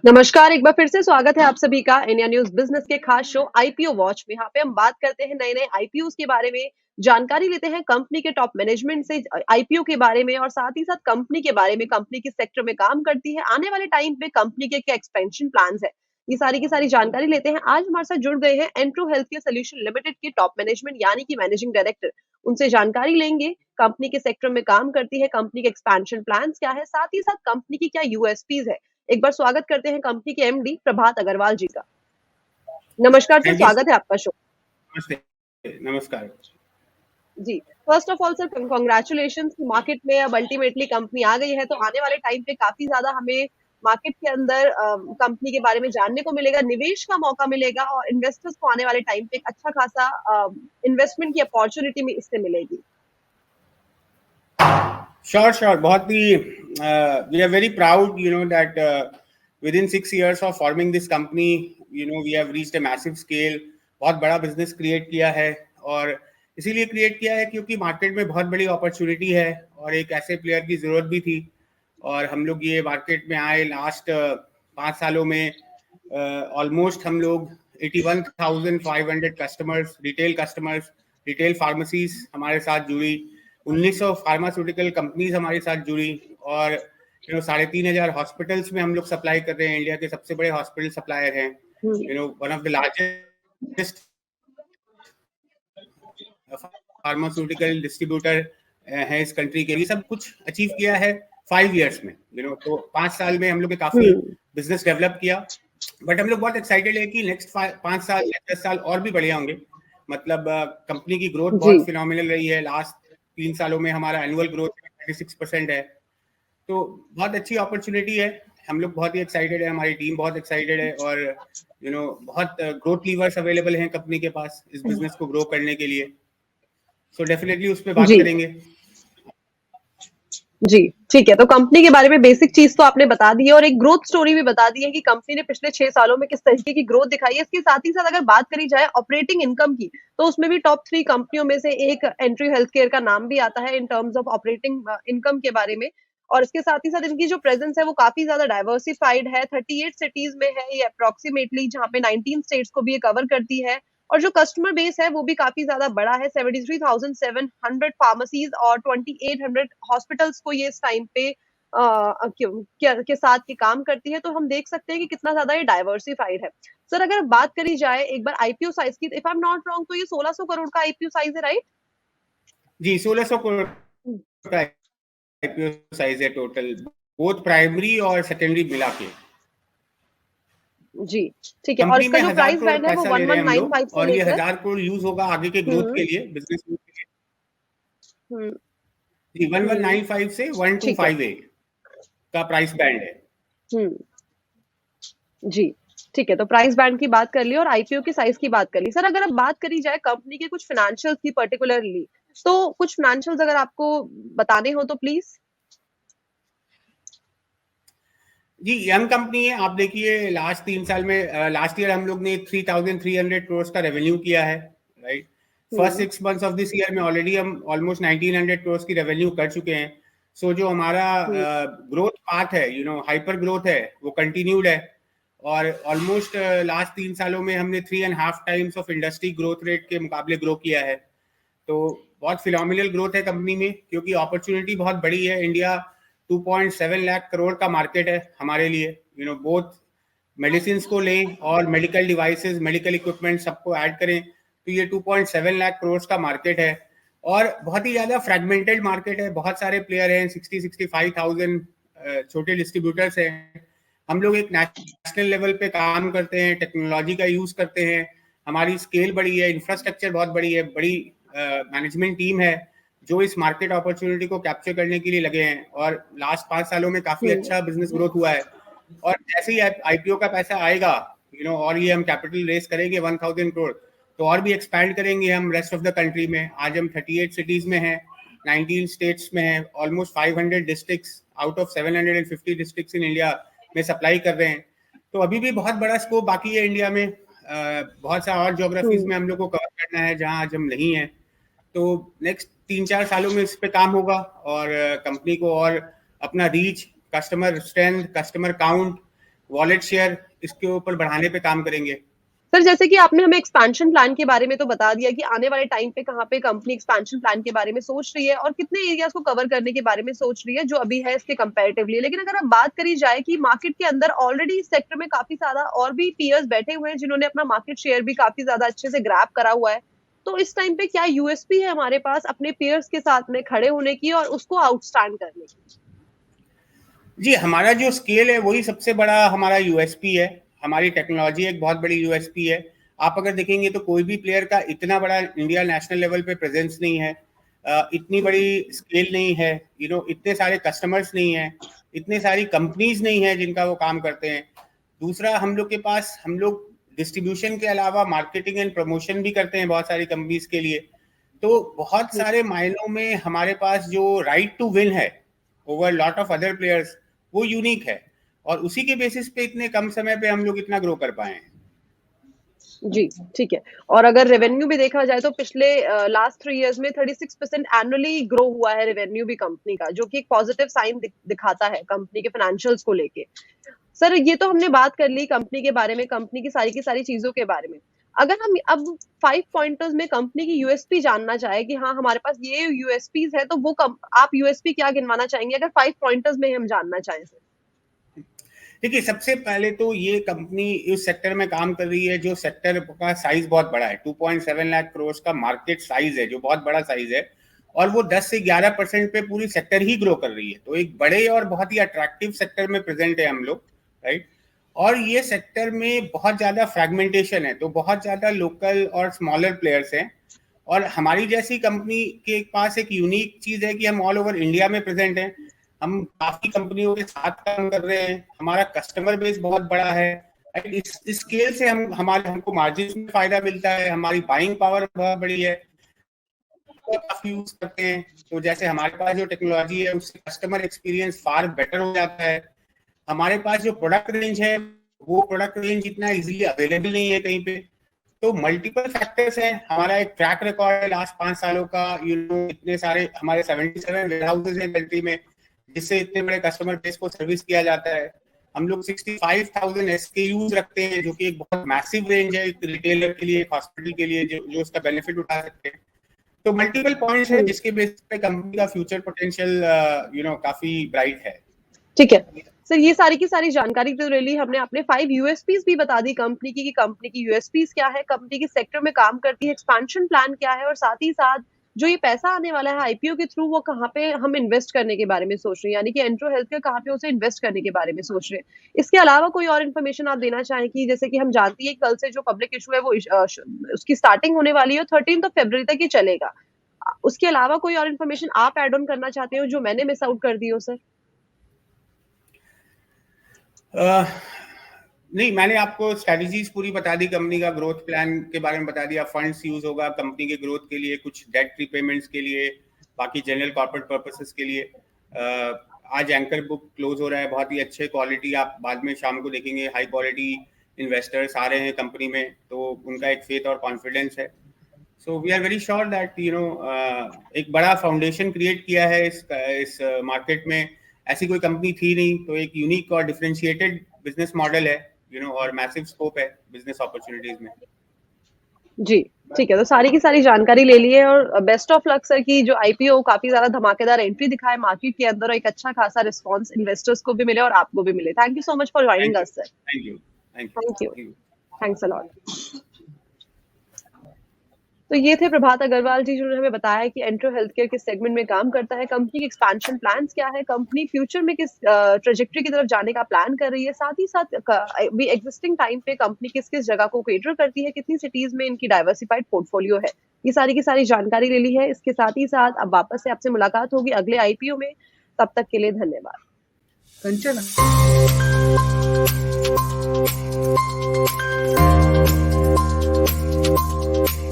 नमस्कार, एक बार फिर से स्वागत है आप सभी का इंडिया न्यूज़ बिज़नेस के खास शो आईपीओ वॉच में। यहाँ पे हम बात करते हैं नए-नए आईपीओज़ के बारे में, जानकारी लेते हैं कंपनी के टॉप मैनेजमेंट से आईपीओ के बारे में और साथ ही साथ कंपनी के बारे में, कंपनी किस सेक्टर में काम करती है, आने वाले टाइम पे कंपनी के क्या एक्सपेंशन प्लान्स हैं। ये सारी की सारी जानकारी लेते हैं। आज हमारे साथ जुड़ गए हैं एंट्रो हेल्थ केयर सॉल्यूशन लिमिटेड के टॉप मैनेजमेंट यानी कि मैनेजिंग डायरेक्टर। उनसे जानकारी लेंगे, कंपनी के सेक्टर में काम करती है, कंपनी के एक्सपेंशन प्लान्स क्या है, साथ ही साथ कंपनी की क्या यूएसपीज़ है। एक बार स्वागत करते हैं कंपनी के एमडी प्रभात अग्रवाल जी का। नमस्कार सर, थैंक यू। स्वागत है आपका शो। नमस्ते। नमस्कार। जी, first of all sir congratulations कि मार्केट में अब अल्टीमेटली कंपनी आ गई है, तो आने वाले टाइम पे काफ़ी ज़्यादा हमें मार्केट के अंदर कंपनी के बारे में जानने को मिलेगा, निवेश का मौका मिलेगा और इन्वेस्टर्स को आने वाले टाइम पे एक अच्छा खासा इन्वेस्टमेंट की अपॉर्च्युनिटी में इससे मिलेगी। Sure. बहुत ही we are very proud, that within 6 years of forming this company, we have reached a massive scale. बहुत बड़ा बिजनेस क्रिएट किया है और इसीलिए क्रिएट किया है क्योंकि मार्केट में बहुत बड़ी अपॉर्चुनिटी है और एक ऐसे प्लेयर की जरूरत भी थी और हम लोग ये मार्केट में आए लास्ट 5 सालों में ऑलमोस्ट हम लोग 81,500 कस्टमर्स, रिटेल फार्मेसीज हमारे साथ जुड़ी, 1900 फार्मास्यूटिकल कंपनीज हमारे साथ जुड़ी और 3,500 हॉस्पिटल्स में हम लोग सप्लाई कर रहे हैं। इंडिया के सबसे बड़े हॉस्पिटल सप्लायर हैं, one of the largest pharmaceutical distributor है इस कंट्री के। ये सब कुछ अचीव किया है 5 इयर्स में, तो 5 साल में हम लोग काफी बिजनेस डेवलप किया। बट हम लोग बहुत एक्साइटेड है कि नेक्स्ट 5 साल या 10 साल और भी बढ़िया होंगे। मतलब कंपनी की ग्रोथ बहुत फिनोमिनल रही है। लास्ट 3 सालों में हमारा एनुअल ग्रोथ 36% है, तो बहुत अच्छी अपॉर्चुनिटी है। हम लोग बहुत ही एक्साइटेड है, हमारी टीम बहुत एक्साइटेड है और बहुत ग्रोथ लीवर्स अवेलेबल हैं कंपनी के पास इस बिजनेस को ग्रो करने के लिए। सो डेफिनेटली उस पर बात करेंगे। जी, ठीक है। तो कंपनी के बारे में बेसिक चीज़ तो आपने बता दी है और एक ग्रोथ स्टोरी भी बता दी है कि कंपनी ने पिछले 6 सालों में किस तरीके की ग्रोथ दिखाई है। इसके साथ ही साथ अगर बात करी जाए ऑपरेटिंग इनकम की, तो उसमें भी टॉप 3 कंपनियों में से एक एंट्री हेल्थ केयर का नाम भी आता है in terms of operating income के बारे में। और इसके साथ ही साथ इनकी जो प्रेजेंस है वो काफ़ी ज़्यादा डाइवर्सिफाइड है, 38 सिटीज़ में है ये अप्रॉक्सिमेटली, जहाँ पे 19 स्टेट्स को भी ये कवर करती है। और जो कस्टमर बेस है वो भी काफ़ी ज़्यादा बड़ा है, 73,700 फार्मेसीज़ और 2,800 हॉस्पिटल्स को ये इस टाइम पे के साथ ये काम करती है। तो हम देख सकते हैं कि कितना ज़्यादा ये डाइवर्सिफाइड है। सर अगर बात करी जाए एक बार आईपीओ साइज़ की, if I am not wrong तो ये 1600 करोड़ का आईपीओ साइज़ है, राइट? जी, 1600 करोड़ का आईपीओ साइज़ है टोटल, बोथ प्राइमरी और सेकेंडरी मिला के। जी, ठीक है। और इसका जो प्राइस बैंड है वो 1195 से और ये लेकर 1000 करोड़ यूज होगा आगे के ग्रोथ के लिए, बिजनेस ग्रोथ के लिए। जी, 1195 से 1258 का प्राइस बैंड है। जी, ठीक है। तो प्राइस बैंड की बात कर ली और आईपीओ की साइज की बात कर ली। सर अगर अब बात करी जाए कंपनी के कुछ फाइनेंशियल्स की पर्टिकुलरली, तो कुछ फाइनेंशियल्स अगर आपको बताने हो तो प्लीज। जी, यंग कंपनी है। आप देखिए लास्ट 3 साल में, लास्ट ईयर हम लोग ने 3,300 करोड़ का रेवेन्यू किया है, right. First 6 months of this year में ऑलरेडी हम ऑलमोस्ट 1,900 करोड़ की रेवेन्यू कर चुके हैं। सो जो हमारा ग्रोथ पाथ है, हाइपर ग्रोथ है, वो कंटिन्यूड है और ऑलमोस्ट लास्ट 3 सालों में हमने 3.5 times of industry growth rate के मुकाबले ग्रो किया है। तो बहुत फिनोमिनल ग्रोथ है कंपनी में क्योंकि अपॉर्चुनिटी बहुत बड़ी है। इंडिया 2.7 लाख करोड़ का मार्केट है हमारे लिए। बोथ मेडिसिन को लें और मेडिकल डिवाइसेस, मेडिकल इक्विपमेंट सबको ऐड करें तो ये 2.7 लाख करोड़ का मार्केट है और बहुत ही ज़्यादा फ्रेगमेंटेड मार्केट है। बहुत सारे प्लेयर हैं, 65,000 छोटे डिस्ट्रीब्यूटर्स हैं। हम लोग एक नेशनल लेवल पे काम करते हैं, टेक्नोलॉजी का यूज़ करते हैं, हमारी स्केल बड़ी है, इंफ्रास्ट्रक्चर बहुत बड़ी है, बड़ी मैनेजमेंट टीम है जो इस मार्केट अपॉर्चुनिटी को कैप्चर करने के लिए लगे हैं और लास्ट 5 सालों में काफी अच्छा बिजनेस ग्रोथ हुआ है। और जैसे ही आईपीओ का पैसा आएगा, और ये हम कैपिटल रेस करेंगे 1,000 करोड़, तो और भी एक्सपैंड करेंगे हम रेस्ट ऑफ द कंट्री में। आज हम 38 सिटीज में हैं, 19 स्टेट्स में हैं, almost 500 districts out of 750 districts in India में सप्लाई कर रहे हैं। तो अभी भी बहुत बड़ा स्कोप बाकी है इंडिया में। बहुत सा और ज्योग्राफीज में हम लोग को कवर करना है जहां आज हम नहीं है। तो नेक्स्ट 3-4 सालों में इस पे काम होगा और कंपनी को और अपना reach, customer strength, customer count, wallet share इसके ऊपर बढ़ाने पे काम करेंगे। सर जैसे कि आपने हमें एक्सपेंशन प्लान के बारे में तो बता दिया कि आने वाले टाइम पे कहाँ पे कंपनी एक्सपेंशन प्लान के बारे में सोच रही है और कितने एरियाज को कवर करने के बारे में सोच रही है जो अभी है इसके कंपैरेटिवली। लेकिन अगर अब बात करी जाए कि मार्केट के अंदर ऑलरेडी इस सेक्टर में काफी ज्यादा और भी पीयर्स बैठे हुए हैं जिन्होंने अपना मार्केट शेयर भी काफी ज्यादा अच्छे से ग्रैब करा हुआ है, तो इस टाइम पे क्या यूएसपी है हमारे पास अपने पीयर्स के साथ में खड़े होने की और उसको आउटस्टैंड करने की? जी, हमारा जो स्केल है वही सबसे बड़ा हमारा यूएसपी है। हमारी टेक्नोलॉजी एक बहुत बड़ी यूएसपी है। आप अगर देखेंगे तो कोई भी प्लेयर का इतना बड़ा इंडिया नेशनल लेवल पे प्रेजेंस नहीं है, इतनी बड़ी स्केल नहीं है, इतने सारे कस्टमर्स नहीं है, इतने सारी कंपनीज नहीं है जिनका वो काम करते हैं। दूसरा, हम लोग डिस्ट्रीब्यूशन के अलावा मार्केटिंग एंड प्रमोशन भी करते हैं बहुत सारी कंपनीज के लिए। तो बहुत सारे मायनों में हमारे पास जो राइट टू विन है over lot of other players वो यूनिक है, और उसी के बेसिस पे इतने कम समय पे हम लोग इतना ग्रो कर पाए हैं। जी, ठीक है। और अगर रेवेन्यू भी देखा जाए तो पिछले लास्ट 3 इयर्स में 36% एनुअली ग्रो हुआ है रेवेन्यू भी कंपनी का, जो कि एक पॉजिटिव साइन दिखाता है कंपनी के फाइनेंशियल्स को लेके। सर ये तो हमने बात कर ली कंपनी के बारे में, कंपनी की सारी चीजों के बारे में। अगर हम अब 5 पॉइंटर्स में कंपनी की यूएसपी जानना चाहे कि हाँ हमारे पास ये यूएसपीज है, तो वो आप यूएसपी क्या गिनवाना चाहेंगे अगर 5 पॉइंटर्स में हम जानना चाहें सर? देखिए, सबसे पहले तो ये कंपनी इस सेक्टर में काम कर रही है जो सेक्टर का साइज बहुत बड़ा है। 2.7 लाख करोड़ का मार्केट साइज है, जो बहुत बड़ा साइज है, और वो 10 से 11% पे पूरी सेक्टर ही ग्रो कर रही है। तो एक बड़े और बहुत ही अट्रैक्टिव सेक्टर में प्रेजेंट है हम लोग, राइट। और ये सेक्टर में बहुत ज्यादा फ्रैगमेंटेशन है, तो बहुत ज्यादा लोकल और स्मॉलर प्लेयर्स हैं। और हमारी जैसी कंपनी के पास एक यूनिक चीज है कि हम ऑल ओवर इंडिया में प्रेजेंट हैं। हम काफी कंपनियों के साथ काम कर रहे हैं, हमारा कस्टमर बेस बहुत बड़ा है। इस स्केल से हमको मार्जिन में फायदा मिलता है, हमारी बाइंग पावर बहुत बड़ी है, काफी यूज करते हैं। तो जैसे हमारे पास जो टेक्नोलॉजी है उससे कस्टमर एक्सपीरियंस फार बेटर हो जाता है। हमारे पास जो प्रोडक्ट रेंज है वो प्रोडक्ट रेंज इतना इजीली अवेलेबल नहीं है कहीं पे। तो मल्टीपल फैक्टर्स हैं। हमारा एक ट्रैक रिकॉर्ड है लास्ट 5 सालों का, इतने सारे हमारे 77 वेयरहाउसेस हैं कंट्री में, जिससे इतने बड़े कस्टमर बेस को सर्विस किया जाता है। हम लोग 65,000 SKUs रखते हैं, जो कि एक बहुत मैसिव रेंज है एक रिटेलर के लिए, एक हॉस्पिटल के लिए, जो उसका बेनिफिट उठा सकते हैं। तो मल्टीपल पॉइंट्स हैं जिसके बेस पे कंपनी का फ्यूचर पोटेंशियल काफी ब्राइट है। ठीक है सर, ये सारी की सारी जानकारी तो ले ली हमने। अपने 5 यूएसपीज भी बता दी कंपनी की कि कंपनी की यूएसपीज क्या है, कंपनी के सेक्टर में काम करती है, एक्सपेंशन प्लान क्या है, और साथ ही साथ जो ये पैसा आने वाला है आईपीओ के थ्रू वो कहाँ पे हम इन्वेस्ट करने के बारे में सोच रहे हैं, यानी कि एंट्रो हेल्थ केयर कहाँ पे उसे इन्वेस्ट करने के बारे में सोच रहे हैं। इसके अलावा कोई और इन्फॉर्मेशन आप देना चाहें कि जैसे कि हम जानती है कल से जो पब्लिक इशू है वो उसकी स्टार्टिंग होने वाली है, 13 फरवरी तक ये चलेगा। उसके अलावा कोई और इन्फॉर्मेशन आप एड ऑन करना चाहते हो जो मैंने मिस आउट कर दी हो सर? नहीं, मैंने आपको स्ट्रेटजीज पूरी बता दी, कंपनी का ग्रोथ प्लान के बारे में बता दिया। फंड्स यूज होगा कंपनी के ग्रोथ के लिए, कुछ डेट प्रीपेमेंट्स के लिए, बाकी जनरल कॉर्पोरेट पर्पसेस के लिए। आज एंकर बुक क्लोज हो रहा है, बहुत ही अच्छे क्वालिटी, आप बाद में शाम को देखेंगे हाई क्वालिटी इन्वेस्टर्स आ रहे हैं कंपनी में, तो उनका एक फेथ और कॉन्फिडेंस है। So we are very sure that एक बड़ा फाउंडेशन क्रिएट किया है इस मार्केट में। ऐसी कोई कंपनी थी नहीं, तो एक यूनिक और डिफरेंशिएटेड बिजनेस मॉडल है, और मैसिव स्कोप है बिजनेस अपॉर्चुनिटीज में। जी ठीक है, तो सारी की सारी जानकारी ले ली है और बेस्ट ऑफ लक सर की जो आईपीओ काफी ज्यादा धमाकेदार एंट्री दिखाए मार्केट के अंदर और एक अच्छा खासा रिस्पांस इन्वेस्टर्स को भी मिले और आपको भी मिले। Thank you so much for joining us sir. Thank you, thanks a lot. तो ये थे प्रभात अग्रवाल जी जिन्होंने हमें बताया कि एंट्रो हेल्थ केयर किस सेगमेंट में काम करता है, कंपनी के एक्सपेंशन प्लान्स क्या है, कंपनी फ्यूचर में किस ट्रेजेक्टरी की तरफ जाने का प्लान कर रही है, साथ ही साथ भी एग्जिस्टिंग टाइम पे कंपनी किस किस जगह को केटर करती है, कितनी सिटीज में इनकी डाइवर्सिफाइड पोर्टफोलियो है, ये सारी की सारी जानकारी ले ली है। इसके साथ ही साथ अब वापस से आपसे मुलाकात होगी अगले आईपीओ में, तब तक के लिए धन्यवाद। कंचन।